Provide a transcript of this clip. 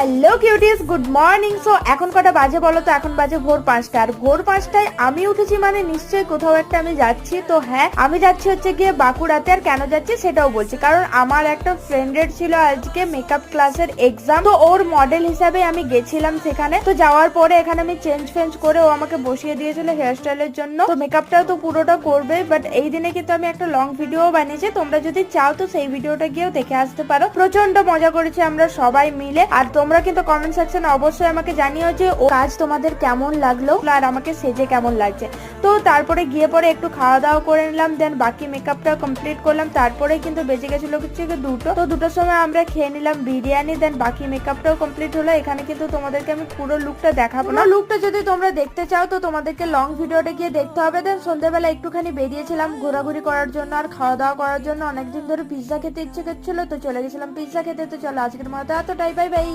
Hello cuties, good morning. So এখন কটা বাজে বলো তো? এখন বাজে ভোর 5টা। আর ভোর 5টায় আমি উঠেছি মানে নিশ্চয়ই কোথাও একটা আমি যাচ্ছি। তো হ্যাঁ, আমি যাচ্ছি হচ্ছে গিয়ে বাঁকুড়াতে। আর কেন যাচ্ছি সেটাও বলছি, কারণ আমার একটা ফ্রেন্ডের ছিল আজকে মেকআপ ক্লাসের এক্সাম। তো ওর মডেল হিসাবে আমি গেছিলাম সেখানে। তো যাওয়ার পরে এখানে আমি চেঞ্জ করে ও আমাকে বসিয়ে দিয়েছিল হেয়ার স্টাইলের জন্য। তো মেকআপটাও তো পুরোটা করবে, বাট এই দিনে কিন্তু আমি একটা লং ভিডিও বানিয়েছি। তোমরা যদি চাও তো সেই ভিডিওটা গিয়েও দেখে আসতে পারো। প্রচন্ড মজা করেছি আমরা সবাই মিলে। আর তোমরা কিন্তু কমেন্ট সেকশনে অবশ্যই আমাকে জানিও যে ও কাজ তোমাদের কেমন লাগলো আর আমাকে সেজে কেমন লাগছে। তো তারপরে গিয়ে পরে একটু খাওয়া দাওয়া করে নিলাম, দেন বাকি মেকআপটা কমপ্লিট করলাম। তারপরে কিন্তু বেজে গেছিল হচ্ছে দুটো। তো দুটোর সময় আমরা খেয়ে নিলাম বিরিয়ানি, দেন বাকি মেকআপটাও কমপ্লিট হলো। এখানে কিন্তু তোমাদেরকে আমি পুরো লুকটা দেখাবো না। লুকটা যদি তোমরা দেখতে চাও তো তোমাদেরকে লং ভিডিওটা গিয়ে দেখতে হবে। দেন সন্ধ্যাবেলা একটুখানি বেরিয়েছিলাম ঘোরাঘুরি করার জন্য আর খাওয়া দাওয়া করার জন্য। অনেকদিন ধরে পিৎজা খেতে ইচ্ছে করছিল, তো চলে গেছিলাম পিৎজা খেতে। তো চলো আজকের মতো এতটাই, বাই বাই।